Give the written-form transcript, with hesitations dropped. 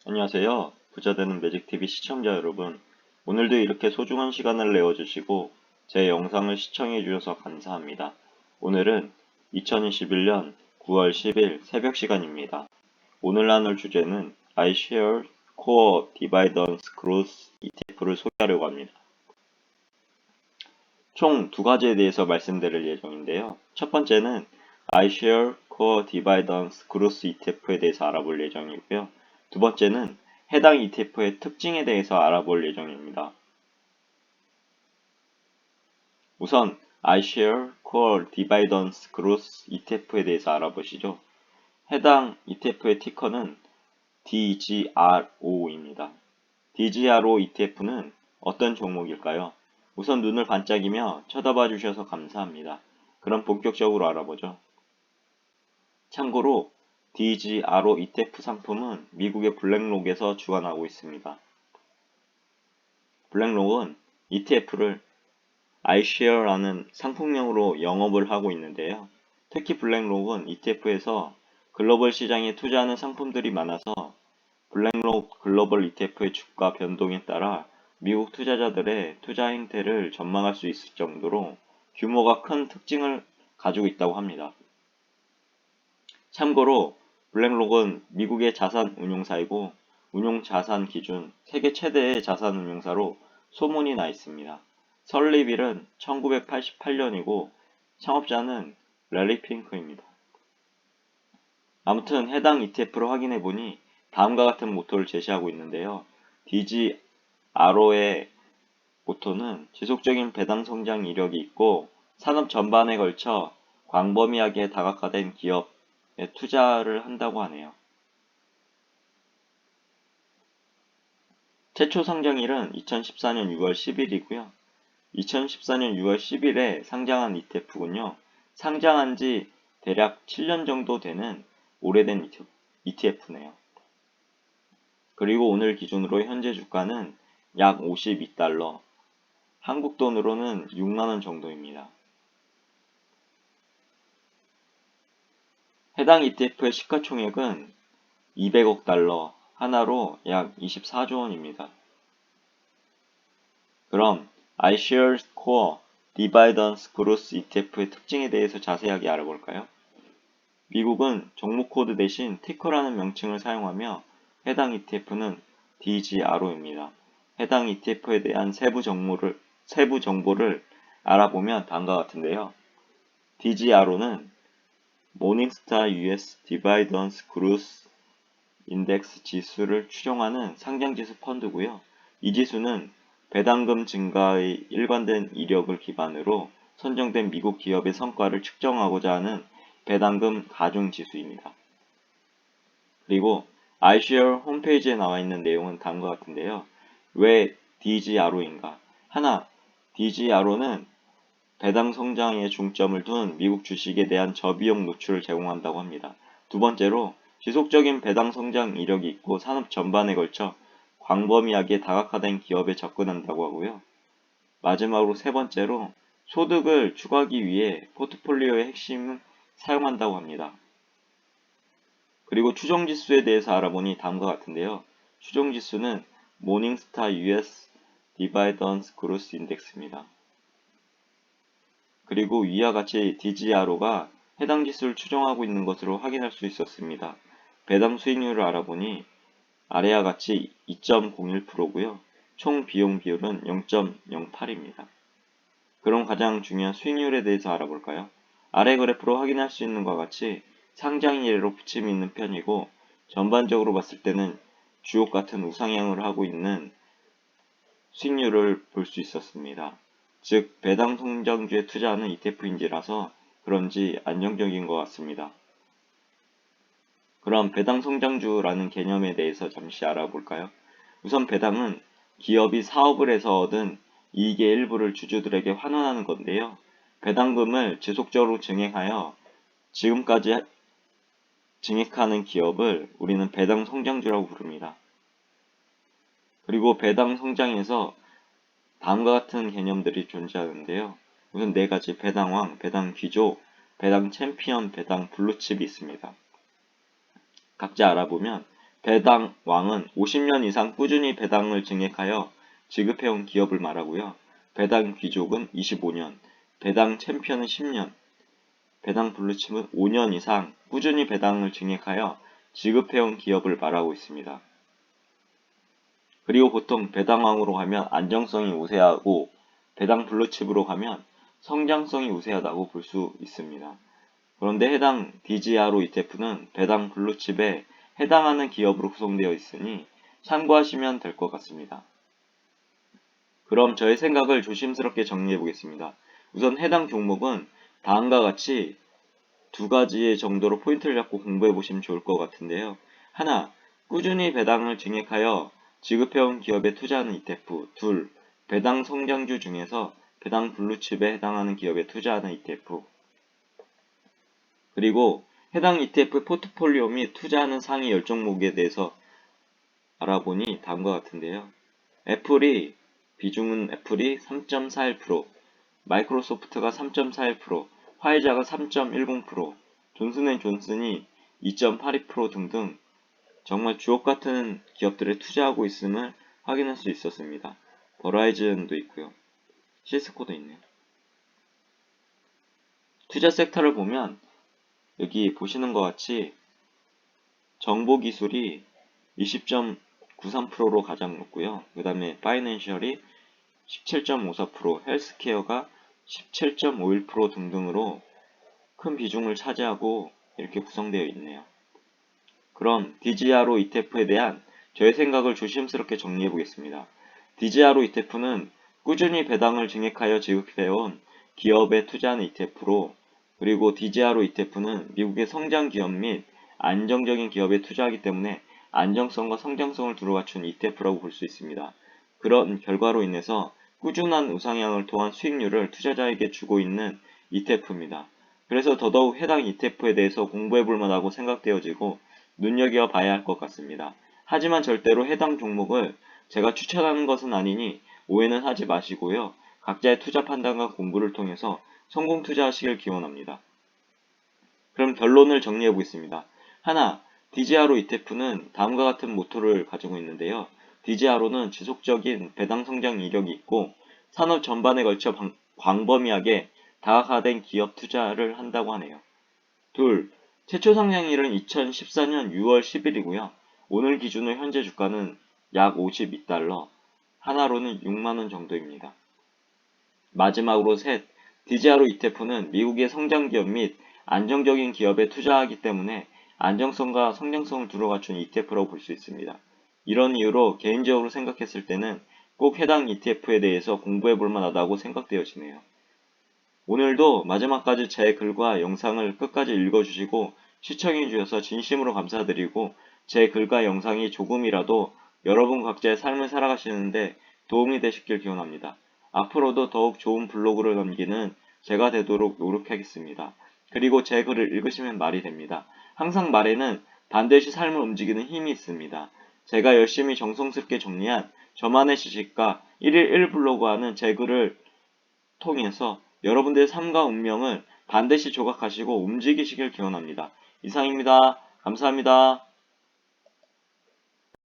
안녕하세요. 부자되는 매직TV 시청자 여러분. 오늘도 이렇게 소중한 시간을 내어주시고 제 영상을 시청해주셔서 감사합니다. 오늘은 2021년 9월 10일 새벽 시간입니다. 오늘 나눌 주제는 iShares Core Dividends Growth ETF를 소개하려고 합니다. 총 두 가지에 대해서 말씀드릴 예정인데요. 첫 번째는 iShares Core Dividends Growth ETF에 대해서 알아볼 예정이고요. 두 번째는 해당 ETF의 특징에 대해서 알아볼 예정입니다. 우선 iShares Core Dividends Growth ETF에 대해서 알아보시죠. 해당 ETF의 티커는 DGRO입니다. DGRO ETF는 어떤 종목일까요? 우선 눈을 반짝이며 쳐다봐 주셔서 감사합니다. 그럼 본격적으로 알아보죠. 참고로 DGRO ETF 상품은 미국의 블랙록에서 주관하고 있습니다. 블랙록은 ETF를 iShare라는 상품명으로 영업을 하고 있는데요. 특히 블랙록은 ETF에서 글로벌 시장에 투자하는 상품들이 많아서 블랙록 글로벌 ETF의 주가 변동에 따라 미국 투자자들의 투자 행태를 전망할 수 있을 정도로 규모가 큰 특징을 가지고 있다고 합니다. 참고로 블랙록은 미국의 자산 운용사이고 운용 자산 기준 세계 최대의 자산 운용사로 소문이 나 있습니다. 설립일은 1988년이고 창업자는 래리 핑크입니다. 아무튼 해당 ETF를 확인해보니 다음과 같은 모토를 제시하고 있는데요. DGRO의 모토는 지속적인 배당 성장 이력이 있고 산업 전반에 걸쳐 광범위하게 다각화된 기업에 투자를 한다고 하네요. 최초 상장일은 2014년 6월 10일이고요. 2014년 6월 10일에 상장한 ETF군요. 상장한 지 대략 7년 정도 되는 오래된 ETF네요. 그리고 오늘 기준으로 현재 주가는 약 52달러, 한국 돈으로는 6만원 정도입니다. 해당 ETF의 시가총액은 200억 달러, 하나로 약 24조 원입니다. 그럼 iShares Core Dividends Growth ETF의 특징에 대해서 자세하게 알아볼까요? 미국은 종목 코드 대신 티커라는 명칭을 사용하며 해당 ETF는 DGRO입니다. 해당 ETF에 대한 세부 정보를 알아보면 다음과 같은데요. DGRO는 모닝스타 US Dividends Growth Index 지수를 추정하는 상장지수 펀드고요. 이 지수는 배당금 증가의 일관된 이력을 기반으로 선정된 미국 기업의 성과를 측정하고자 하는 배당금 가중 지수입니다. 그리고 iShare 홈페이지에 나와 있는 내용은 다음과 같은데요. 왜 DGRO인가? 하나, DGRO는 배당 성장에 중점을 둔 미국 주식에 대한 저비용 노출을 제공한다고 합니다. 두 번째로 지속적인 배당 성장 이력이 있고 산업 전반에 걸쳐 광범위하게 다각화된 기업에 접근한다고 하고요. 마지막으로 세 번째로 소득을 추구하기 위해 포트폴리오의 핵심을 사용한다고 합니다. 그리고 추정지수에 대해서 알아보니 다음과 같은데요. 추정지수는 모닝스타 US Dividends Growth Index입니다. 그리고 위와 같이 DGRO가 해당 지수를 추정하고 있는 것으로 확인할 수 있었습니다. 배당 수익률을 알아보니 아래와 같이 2.01%고요. 총 비용 비율은 0.08입니다. 그럼 가장 중요한 수익률에 대해서 알아볼까요? 아래 그래프로 확인할 수 있는 것과 같이 상장일로 붙임이 있는 편이고 전반적으로 봤을 때는 주옥 같은 우상향을 하고 있는 수익률을 볼 수 있었습니다. 즉 배당 성장주에 투자하는 ETF인지라서 그런지 안정적인 것 같습니다. 그럼 배당 성장주라는 개념에 대해서 잠시 알아볼까요? 우선 배당은 기업이 사업을 해서 얻은 이익의 일부를 주주들에게 환원하는 건데요. 배당금을 지속적으로 증액하여 지금까지 증액하는 기업을 우리는 배당 성장주라고 부릅니다. 그리고 배당 성장에서 다음과 같은 개념들이 존재하는데요. 우선 네 가지 배당왕, 배당 귀족, 배당 챔피언, 배당 블루칩이 있습니다. 각자 알아보면 배당왕은 50년 이상 꾸준히 배당을 증액하여 지급해온 기업을 말하고요. 배당 귀족은 25년, 배당 챔피언은 10년, 배당 블루칩은 5년 이상 꾸준히 배당을 증액하여 지급해온 기업을 말하고 있습니다. 그리고 보통 배당왕으로 가면 안정성이 우세하고 배당 블루칩으로 가면 성장성이 우세하다고 볼 수 있습니다. 그런데 해당 DGRO ETF는 배당 블루칩에 해당하는 기업으로 구성되어 있으니 참고하시면 될 것 같습니다. 그럼 저의 생각을 조심스럽게 정리해 보겠습니다. 우선 해당 종목은 다음과 같이 두 가지 정도로 포인트를 잡고 공부해 보시면 좋을 것 같은데요. 하나, 꾸준히 배당을 증액하여 지급해온 기업에 투자하는 ETF. 둘, 배당 성장주 중에서 배당 블루칩에 해당하는 기업에 투자하는 ETF. 그리고 해당 ETF 포트폴리오 및 투자하는 상위 10종목에 대해서 알아보니 다음과 같은데요. 비중은 애플이 3.41%, 마이크로소프트가 3.41%, 화이자가 3.10%, 존슨앤존슨이 2.82% 등등 정말 주옥같은 기업들에 투자하고 있음을 확인할 수 있었습니다. 버라이즌도 있고요. 시스코도 있네요. 투자 섹터를 보면 여기 보시는 것 같이 정보기술이 20.93%로 가장 높고요. 그 다음에 파이낸셜이 17.54%, 헬스케어가 17.51% 등등으로 큰 비중을 차지하고 이렇게 구성되어 있네요. 그럼 DGRO ETF에 대한 저의 생각을 조심스럽게 정리해 보겠습니다. DGRO ETF는 꾸준히 배당을 증액하여 지급해온 기업에 투자하는 ETF로, 그리고 DGRO ETF는 미국의 성장 기업 및 안정적인 기업에 투자하기 때문에 안정성과 성장성을 두루 갖춘 ETF라고 볼 수 있습니다. 그런 결과로 인해서 꾸준한 우상향을 통한 수익률을 투자자에게 주고 있는 ETF입니다. 그래서 더더욱 해당 ETF에 대해서 공부해 볼 만하고 생각되어지고 눈여겨봐야 할 것 같습니다. 하지만 절대로 해당 종목을 제가 추천하는 것은 아니니 오해는 하지 마시고요. 각자의 투자 판단과 공부를 통해서 성공 투자하시길 기원합니다. 그럼 결론을 정리해 보겠습니다. 하나, DGRO ETF는 다음과 같은 모토를 가지고 있는데요. DGRO는 지속적인 배당 성장 이력이 있고 산업 전반에 걸쳐 광범위하게 다각화된 기업 투자를 한다고 하네요. 둘, 최초 상장일은 2014년 6월 10일이고요. 오늘 기준으로 현재 주가는 약 52달러, 하나로는 6만원 정도입니다. 마지막으로 셋, DGRO ETF는 미국의 성장기업 및 안정적인 기업에 투자하기 때문에 안정성과 성장성을 두루 갖춘 ETF라고 볼 수 있습니다. 이런 이유로 개인적으로 생각했을 때는 꼭 해당 ETF에 대해서 공부해 볼 만하다고 생각되어지네요. 오늘도 마지막까지 제 글과 영상을 끝까지 읽어주시고 시청해 주셔서 진심으로 감사드리고, 제 글과 영상이 조금이라도 여러분 각자의 삶을 살아가시는데 도움이 되셨길 기원합니다. 앞으로도 더욱 좋은 블로그를 남기는 제가 되도록 노력하겠습니다. 그리고 제 글을 읽으시면 말이 됩니다. 항상 말에는 반드시 삶을 움직이는 힘이 있습니다. 제가 열심히 정성스럽게 정리한 저만의 지식과 1일 1블로그 하는 제 글을 통해서 여러분들의 삶과 운명을 반드시 조각하시고 움직이시길 기원합니다. 이상입니다. 감사합니다.